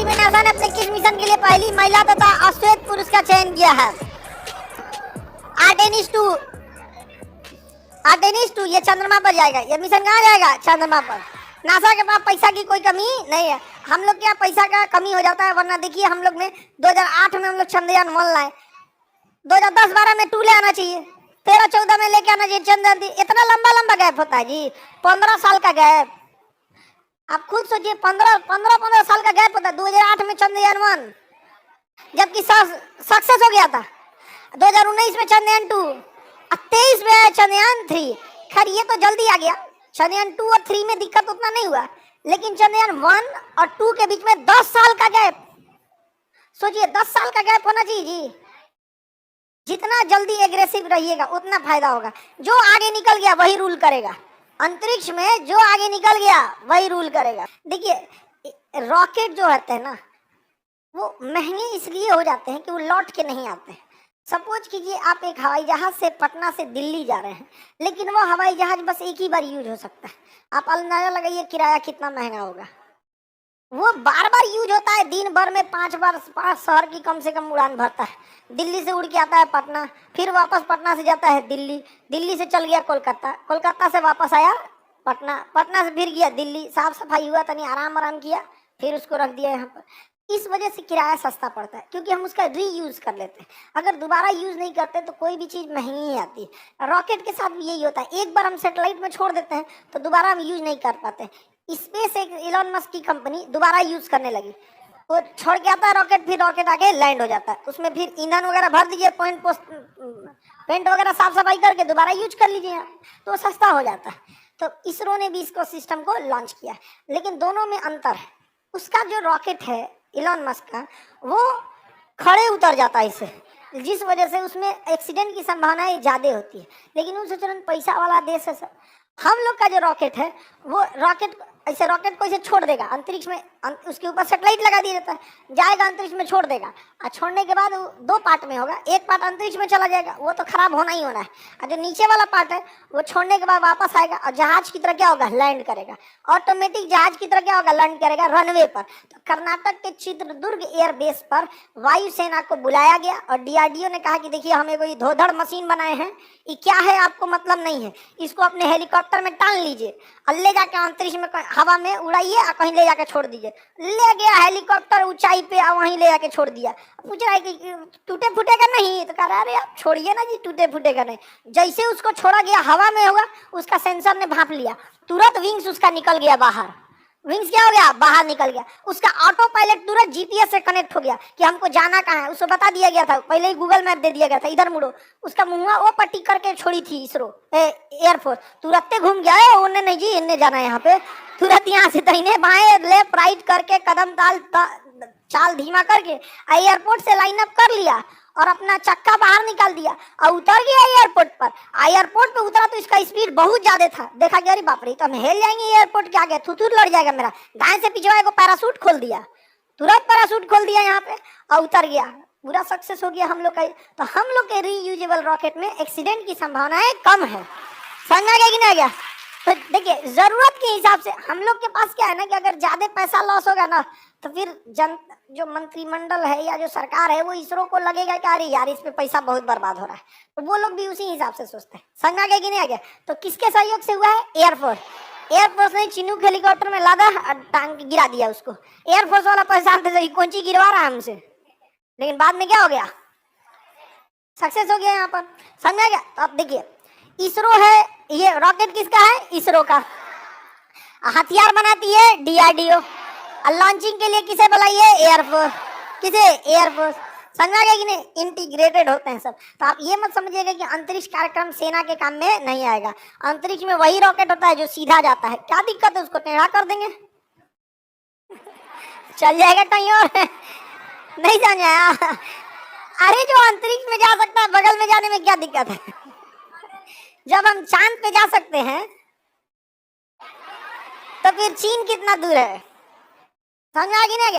हाल ही में नासा ने अपने किस मिशन के लिए पहली महिला तथा अश्वेत पुरुष का चयन किया है? आर्टेमिस 2। आर्टेमिस 2 ये चंद्रमा पर जाएगा। ये मिशन कहाँ जाएगा? चंद्रमा पर। नासा के पास पैसा की कोई कमी नहीं है। हम लोग के यहाँ पैसा का कमी हो जाता है, वरना देखिए हम लोग में 2008 में हम लोग चंद्रयान 1 लाए, 2010-12 में 2 ले आना चाहिए, 13-14 में लेके आना चाहिए चंद्रयान 3। इतना लंबा लंबा गैप होता है जी, 15 साल का गैप। आप खुद सोचिए, 15 साल का गैप होता है। 2008 में चंद्रयान 1 जबकि सक्सेस हो गया था, 2019 में चंद्रयान 2 और 23 में चंद्रयान 3। खैर ये तो जल्दी आ गया। चंद्रयान 2 और 3 में दिक्कत उतना नहीं हुआ, लेकिन चंद्रयान 1 और 2 के बीच में 10 साल का गैप। सोचिए 10 साल का गैप होना चाहिए जी। जितना जल्दी एग्रेसिव रहिएगा उतना फायदा होगा। जो आगे निकल गया वही रूल करेगा। अंतरिक्ष में जो आगे निकल गया वही रूल करेगा। देखिए रॉकेट जो होते हैं ना, वो महंगे इसलिए हो जाते हैं कि वो लौट के नहीं आते हैं। सपोज कीजिए आप एक हवाई जहाज से पटना से दिल्ली जा रहे हैं, लेकिन वो हवाई जहाज बस एक ही बार यूज हो सकता है। आप अंदाजा लगाइए किराया कितना महंगा होगा। वो बार बार यूज होता है, दिन भर में 5 बार 5 शहर की कम से कम उड़ान भरता है। दिल्ली से उड़ के आता है पटना, फिर वापस पटना से जाता है दिल्ली, दिल्ली से चल गया कोलकाता, कोलकाता से वापस आया पटना, पटना से फिर गया दिल्ली, साफ सफाई हुआ, तनी आराम किया, फिर उसको रख दिया यहाँ पर। इस वजह से किराया सस्ता पड़ता है, क्योंकि हम उसका रीयूज कर लेते हैं। अगर दोबारा यूज नहीं करते तो कोई भी चीज़ महंगी ही आती है। रॉकेट के साथ भी यही होता है, एक बार हम सैटेलाइट में छोड़ देते हैं तो दोबारा हम यूज नहीं कर पाते। स्पेस एक इलॉन मस्क की कंपनी दोबारा यूज करने लगी, वो छोड़ के आता है रॉकेट, फिर रॉकेट आके लैंड हो जाता है, उसमें फिर ईंधन वगैरह भर दीजिए, पेंट वगैरह साफ सफाई करके दोबारा यूज कर लीजिए, तो सस्ता हो जाता है। तो इसरो ने भी इसको सिस्टम को लॉन्च किया, लेकिन दोनों में अंतर है। उसका जो रॉकेट है इलॉन मस्क का, वो खड़े उतर जाता है इससे, जिस वजह से उसमें एक्सीडेंट की संभावनाएं ज़्यादा होती है। लेकिन उस तुरंत पैसा वाला देश है सर। हम लोग का जो रॉकेट है, वो रॉकेट ऐसे रॉकेट को इसे छोड़ देगा अंतरिक्ष में, उसके ऊपर सैटेलाइट लगा दिया जाता है, जाएगा अंतरिक्ष में, छोड़ देगा, और छोड़ने के बाद वो 2 पार्ट में होगा। एक पार्ट अंतरिक्ष में चला जाएगा, वो तो खराब होना ही होना है, और जो नीचे वाला पार्ट है वो छोड़ने के बाद वापस आएगा और जहाज की तरह क्या होगा, लैंड करेगा। ऑटोमेटिक जहाज की तरह क्या होगा, लैंड करेगा रनवे पर। तो कर्नाटक के चित्रदुर्ग एयरबेस पर वायुसेना को बुलाया गया और डीआरडीओ ने कहा कि देखिए हमें कोई धोधड़ मशीन बनाए हैं, ये क्या है आपको मतलब नहीं है, इसको अपने हेलीकॉप्टर में टांग लीजिए और ले जाके अंतरिक्ष में हवा में उड़ाइए और कहीं ले जाके छोड़ दीजिए। ले गया हेलीकॉप्टर ऊंचाई पे और वहीं ले जाके छोड़ दिया। पूछ रहा है कि टूटे फूटेगा नहीं, तो कह रहा अरे आप छोड़िए ना जी, टूटे फूटेगा नहीं। जैसे उसको छोड़ा गया हवा में होगा, उसका सेंसर ने भांप लिया, तुरंत विंग्स उसका निकल गया बाहर। विंग्स क्या हो गया, बाहर निकल गया। उसका ऑटो पायलट तुरंत जीपीएस से कनेक्ट हो गया कि हमको जाना कहाँ है, उसको बता दिया गया था, पहले ही गूगल मैप दे दिया गया था, इधर मुड़ो। उसका मुँह वो पट्टी करके छोड़ी थी इसरो एयरफोर्स, तुरंत घूम गया, उन्हें नहीं जी इन्हें जाना है यहाँ पे, तुरंत यहाँ से दाहिने बाएं लेफ्ट राइट करके कदम चाल धीमा करके एयरपोर्ट से लाइन अप कर लिया और अपना चक्का बाहर निकाल दिया और उतर गया एयरपोर्ट पर। एयरपोर्ट पे उतरा तो इसका स्पीड बहुत ज्यादा था, देखा गया अरे बाप रे तो हम हिल जाएंगे एयरपोर्ट के आगे, थुथुर लड़ जाएगा मेरा। दाएं से पिछवाए को पैरासूट खोल दिया, तुरंत पैरासूट खोल दिया यहाँ पे और उतर गया, पूरा सक्सेस हो गया हम लोग का। तो हम लोग के रीयूजेबल रॉकेट में एक्सीडेंट की संभावनाएं कम है, समझ आ गया कि नहीं आ गया? तो देखिए जरूरत के हिसाब से हम लोग के पास क्या है ना कि अगर ज्यादा पैसा लॉस होगा ना, तो फिर जो मंत्रिमंडल है या जो सरकार है वो इसरो को लगेगा कि अरे यार इस पे पैसा बहुत बर्बाद हो रहा है, तो वो लोग भी उसी हिसाब से सोचते हैं। समझ आ गया कि नहीं आ गया? तो किसके सहयोग से हुआ है? एयरफोर्स ने चिनूक हेलीकॉप्टर में लादा और टांग गिरा दिया उसको। एयरफोर्स वाला परेशान थे कौन ची गिरवा रहा है हमसे, लेकिन बाद में क्या हो गया, सक्सेस हो गया यहाँ पर। समझ आ गया? तो अब देखिए इसरो है, ये रॉकेट किसका है? इसरो का। हथियार बनाती है डीआरडीओ, और लॉन्चिंग के लिए किसे बुलाइए? एयरफोर्स। किसे? एयरफोर्स। समझ आ गया कि नहीं? इंटीग्रेटेड होते हैं सब। तो आप ये मत समझिएगा कि अंतरिक्ष कार्यक्रम सेना के काम में नहीं आएगा। अंतरिक्ष में वही रॉकेट होता है जो सीधा जाता है, क्या दिक्कत है, उसको टेढ़ा कर देंगे चल जाएगा कहीं और नहीं समझ आया? अरे जो अंतरिक्ष में जा सकता है बगल में जाने में क्या दिक्कत है? जब हम चांद पे जा सकते हैं तो फिर चीन कितना दूर है? समझ आ गया?